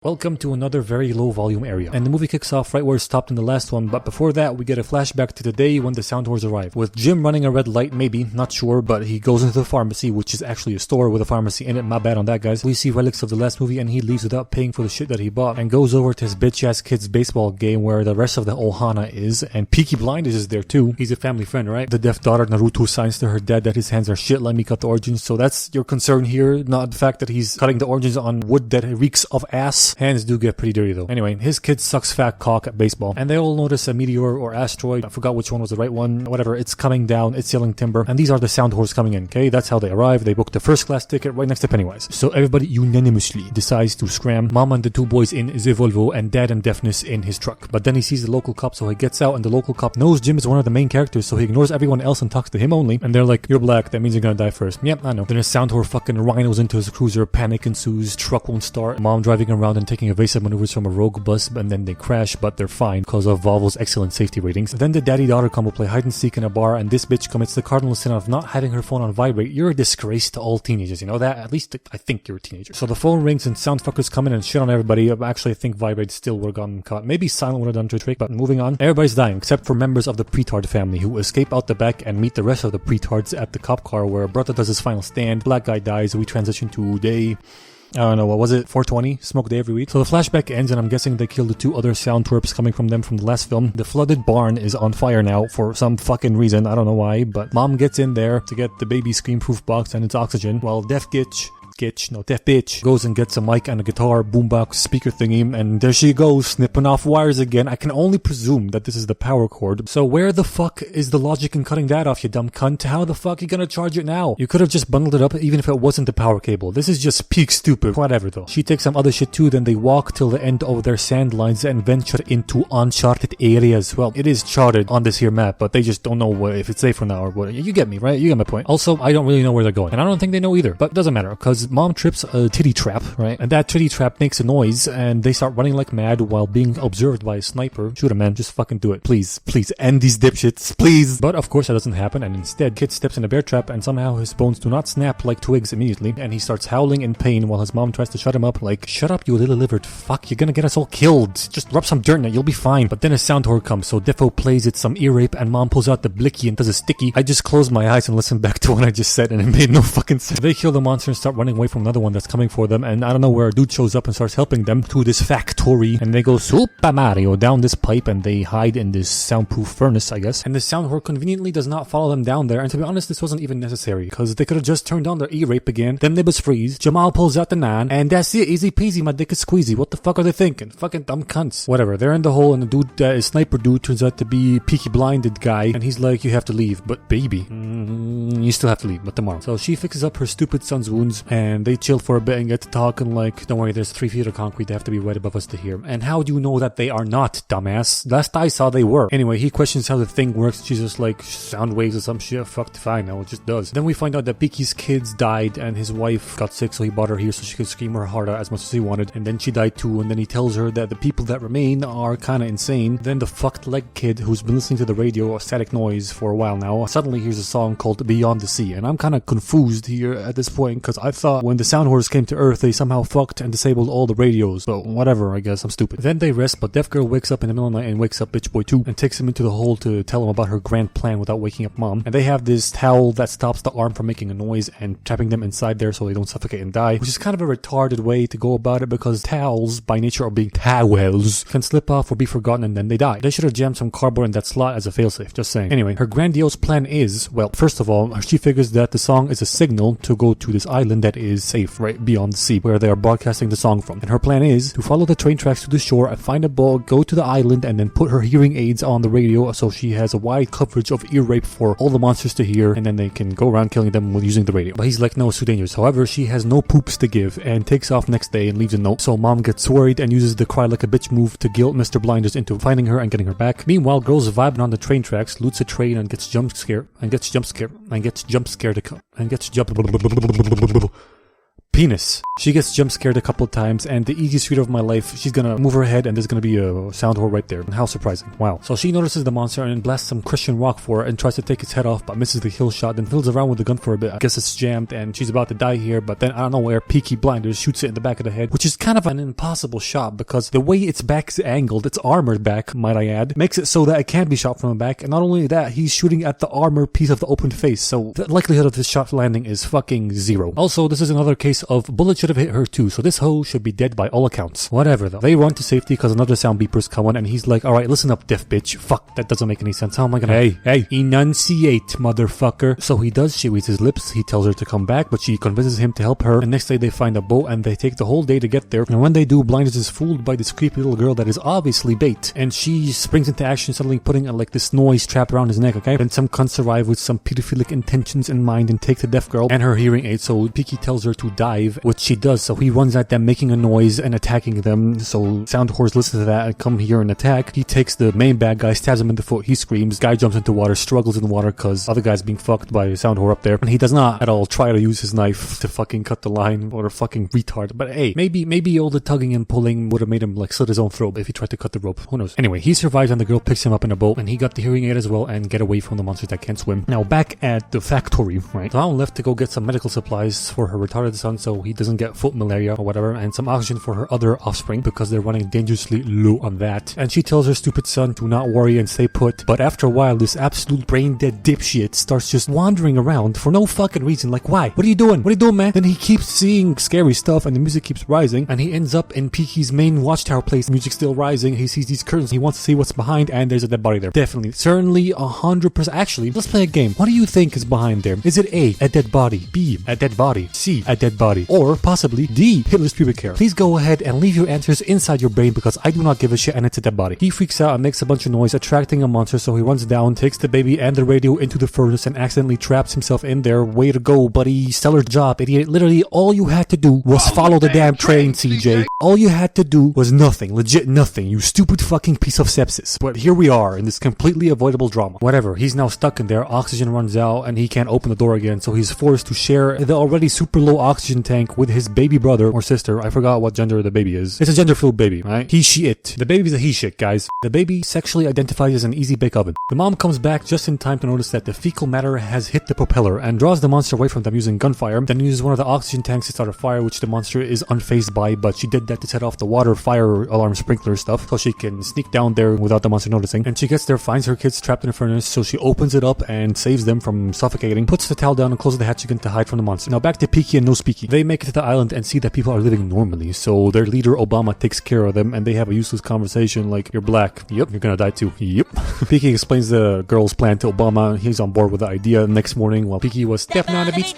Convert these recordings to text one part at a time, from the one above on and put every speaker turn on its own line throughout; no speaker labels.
Welcome to another very low volume area, and the movie kicks off right where it stopped in the last one, but before that we get a flashback to the day when the sound whores arrive, with Jim running a red light, maybe, not sure, but he goes into the pharmacy, which is actually a store with a pharmacy in it, my bad on that guys. We see relics of the last movie and he leaves without paying for the shit that he bought, and goes over to his bitch ass kid's baseball game where the rest of the Ohana is, and Peaky Blinders is there too. He's a family friend, right? The deaf daughter Naruto signs to her dad that his hands are shit, let me cut the oranges, so that's your concern here, not the fact that he's cutting the oranges on wood that reeks of ass. Hands do get pretty dirty though. Anyway, his kid sucks fat cock at baseball, and they all notice a meteor or asteroid, I forgot which one was the right one, whatever, it's coming down, it's yelling timber, and these are the sound whores coming in, okay? That's how they arrive. They booked the first class ticket right next to Pennywise. So everybody unanimously decides to scram, mom and the two boys in the Volvo, and dad and Deafness in his truck. But then he sees the local cop, so he gets out, and the local cop knows Jim is one of the main characters, so he ignores everyone else and talks to him only, and they're like, you're black, that means you're gonna die first. Yep, I know. Then a sound whore fucking rhinos into his cruiser, panic ensues, truck won't start, mom driving around and taking evasive maneuvers from a rogue bus, and then they crash, but they're fine because of Volvo's excellent safety ratings. Then the daddy-daughter combo play hide and seek in a bar, and this bitch commits the cardinal sin of not having her phone on vibrate. You're a disgrace to all teenagers, you know that? At least I think you're a teenager. So the phone rings and sound fuckers come in and shit on everybody. Actually, I think vibrate still would have gotten caught. Maybe silent would have done the trick, but moving on. Everybody's dying except for members of the pretard family who escape out the back and meet the rest of the pretards at the cop car where brother does his final stand, black guy dies, we transition to day... I don't know, what was it? 420? Smoke day every week. So the flashback ends and I'm guessing they killed the two other sound twerps coming from them from the last film. The flooded barn is on fire now for some fucking reason. I don't know why, but mom gets in there to get the baby scream-proof box and its oxygen, while deaf bitch goes and gets a mic and a guitar boombox speaker thingy, and there she goes, snipping off wires again. I can only presume that this is the power cord. So where the fuck is the logic in cutting that off, you dumb cunt? How the fuck are you gonna charge it now? You could have just bundled it up even if it wasn't the power cable. This is just peak stupid. Whatever though. She takes some other shit too, then they walk till the end of their sand lines and venture into uncharted areas. Well, it is charted on this here map, but they just don't know if it's safe or not or what. You get me, right? You get my point. Also, I don't really know where they're going, and I don't think they know either, but it doesn't matter because mom trips a titty trap, right? And that titty trap makes a noise and they start running like mad while being observed by a sniper. Shoot him, man. Just fucking do it. Please end these dipshits, please. But of course that doesn't happen, and instead kid steps in a bear trap and somehow his bones do not snap like twigs immediately, and he starts howling in pain while his mom tries to shut him up like, shut up you little livered fuck, you're gonna get us all killed. Just rub some dirt in it, you'll be fine. But then a sound whore comes, so Defo plays it some ear rape and mom pulls out the blicky and does a sticky. I just closed my eyes and listened back to what I just said and it made no fucking sense. They kill the monster and start running away from another one that's coming for them, and I don't know where a dude shows up and starts helping them to this factory, and they go Super Mario down this pipe and they hide in this soundproof furnace, I guess. And the sound whore conveniently does not follow them down there, and to be honest this wasn't even necessary because they could have just turned on their e-rape again, them nibbles freeze, Jamal pulls out the 9, and that's it, easy peasy, my dick is squeezy. What the fuck are they thinking? Fucking dumb cunts. Whatever, they're in the hole and the dude that is sniper dude turns out to be Peaky Blinded guy, and he's like, you have to leave, but baby, you still have to leave, but tomorrow. So she fixes up her stupid son's wounds and they chill for a bit and get to talking like, don't worry, there's 3 feet of concrete that have to be right above us to hear. And how do you know that they are not, dumbass? Last I saw they were. Anyway, he questions how the thing works. She's just like, sound waves or some shit. Fuck, fine, no, it just does. Then we find out that Peaky's kids died and his wife got sick, so he brought her here so she could scream her heart out as much as he wanted, and then she died too, and then he tells her that the people that remain are kinda insane. Then the fucked leg kid who's been listening to the radio or static noise for a while now suddenly hears a song called Beyond the Sea, and I'm kinda confused here at this point because I thought when the sound whores came to Earth they somehow fucked and disabled all the radios, but whatever, I guess I'm stupid. Then they rest, but Deaf Girl wakes up in the middle of the night and wakes up Bitch Boy too and takes him into the hole to tell him about her grand plan without waking up mom, and they have this towel that stops the arm from making a noise and trapping them inside there so they don't suffocate and die, which is kind of a retarded way to go about it because towels by nature of being towels can slip off or be forgotten and then they die. They should have jammed some cardboard in that slot as a failsafe, just saying. Anyway, her grandiose plan is, well, first of all, she figures that the song is a signal to go to this island that is safe right beyond the sea where they are broadcasting the song from, and her plan is to follow the train tracks to the shore and find a boat, go to the island, and then put her hearing aids on the radio so she has a wide coverage of ear rape for all the monsters to hear, and then they can go around killing them using the radio. But he's like, no, it's too dangerous. However, she has no poops to give and takes off next day and leaves a note, so mom gets worried and uses the cry like a bitch move to guilt Mr. Blinders into finding her and getting her back. Meanwhile, girls vibing on the train tracks, loots a train and gets jump scared penis. She gets jump scared a couple of times, and the easiest feat of my life, she's gonna move her head and there's gonna be a sound hole right there. How surprising. Wow. So she notices the monster and blasts some Christian rock for her and tries to take its head off but misses the kill shot, then fiddles around with the gun for a bit. I guess it's jammed and she's about to die here, but then out of nowhere, Peaky Blinders shoots it in the back of the head, which is kind of an impossible shot because the way its back is angled, its armored back, might I add, makes it so that it can't be shot from the back. And not only that, he's shooting at the armor piece of the open face, so the likelihood of this shot landing is fucking zero. Also, this is another case of bullet should have hit her too, so this hoe should be dead by all accounts. Whatever though. They run to safety because another sound beeper's coming and he's like, alright, listen up, deaf bitch. Fuck, that doesn't make any sense. How am I gonna... Hey, enunciate, motherfucker. So he does, she reads his lips, he tells her to come back, but she convinces him to help her, and next day they find a boat and they take the whole day to get there, and when they do, Blinders is fooled by this creepy little girl that is obviously bait, and she springs into action, suddenly putting like this noise trap around his neck, okay? Then some cunts arrive with some pedophilic intentions in mind and take the deaf girl and her hearing aid, so Peaky tells her to dive, which she does, so he runs at them making a noise and attacking them, so sound whores listen to that and come here and attack. He takes the main bad guy, stabs him in the foot, he screams, guy jumps into water, struggles in the water cause other guy's being fucked by a sound whore up there, and he does not at all try to use his knife to fucking cut the line or a fucking retard, but hey, maybe all the tugging and pulling would have made him like slit his own throat if he tried to cut the rope, who knows. Anyway, he survives and the girl picks him up in a boat and he got the hearing aid as well and get away from the monsters that can't swim. Now back at the factory, right, Tolan left to go get some medical supplies for her retarded son so he doesn't get foot malaria or whatever, and some oxygen for her other offspring because they're running dangerously low on that, and she tells her stupid son to not worry and stay put, but after a while this absolute brain dead dipshit starts just wandering around for no fucking reason, like why? What are you doing? What are you doing, man? Then he keeps seeing scary stuff and the music keeps rising and he ends up in Peaky's main watchtower place, music still rising, he sees these curtains, he wants to see what's behind, and there's a dead body there. Definitely, certainly 100%. Actually, let's play a game. What do you think is behind there? Is it A, a dead body, B, a dead body, C, a dead body, or possibly D, Hitler's pubic hair? Please go ahead and leave your answers inside your brain because I do not give a shit and it's a dead body. He freaks out and makes a bunch of noise, attracting a monster, so he runs down, takes the baby and the radio into the furnace and accidentally traps himself in there. Way to go, buddy. Stellar job, idiot. Literally, all you had to do was follow the damn train, CJ. All you had to do was nothing. Legit nothing. You stupid fucking piece of sepsis. But here we are in this completely avoidable drama. Whatever. He's now stuck in there. Oxygen runs out and he can't open the door again, so he's forced to share the already super low oxygen tank with his baby brother or sister. I forgot what gender the baby is. It's a gender-fluid baby, right? He, she, it. The baby's a he shit, guys. The baby sexually identifies as an easy bake oven. The mom comes back just in time to notice that the fecal matter has hit the propeller and draws the monster away from them using gunfire, then uses one of the oxygen tanks to start a fire, which the monster is unfazed by, but she did that to set off the water fire alarm sprinkler stuff so she can sneak down there without the monster noticing. And she gets there, finds her kids trapped in a furnace, so she opens it up and saves them from suffocating, puts the towel down and closes the hatch again to hide from the monster. Now back to Peaky and No Speaky. They make it to the island and see that people are living normally, so their leader Obama takes care of them and they have a useless conversation like, you're black, yep, you're gonna die too, yep. Peaky explains the girl's plan to Obama, he's on board with the idea. The next morning while Peaky was stepping on the beach,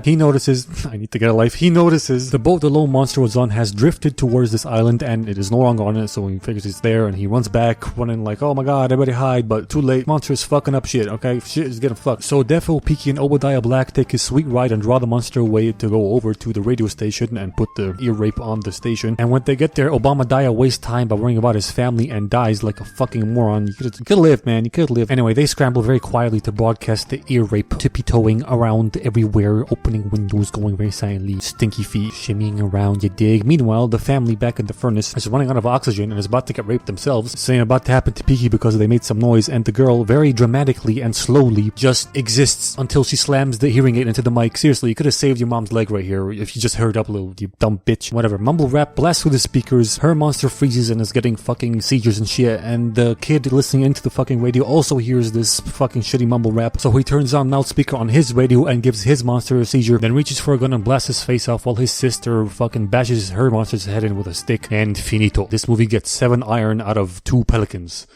he notices, I need to get a life, he notices the boat the lone monster was on has drifted towards this island and it is no longer on it, so he figures it's there and he runs back running like, oh my god, everybody hide, but too late, monster is fucking up shit, okay, shit is getting fucked. So Defo, Peaky and Obadiah Black take his sweet ride and draw the monster away to go over to the radio station and put the ear rape on the station, and when they get there, Obadiah wastes time by worrying about his family and dies like a fucking moron. You could've lived, man, you could've lived. Anyway, they scramble very quietly to broadcast the ear rape, tippy-toeing around everywhere, opening windows, going very silently, stinky feet shimmying around, you dig. Meanwhile, the family back in the furnace is running out of oxygen and is about to get raped themselves, saying about to happen to Peaky because they made some noise, and the girl very dramatically and slowly just exists until she slams the hearing aid into the mic. Seriously, you could have saved your mom's leg right here if you just hurried up a little, you dumb bitch. Whatever. Mumble rap blasts through the speakers, her monster freezes and is getting fucking seizures and shit, and the kid listening into the fucking radio also hears this fucking shitty mumble rap, so he turns on loudspeaker on his radio and gives his monster a seizure, then reaches for a gun and blasts his face off while his sister fucking bashes her monster's head in with a stick, and finito. This movie gets 7 iron out of 2 pelicans.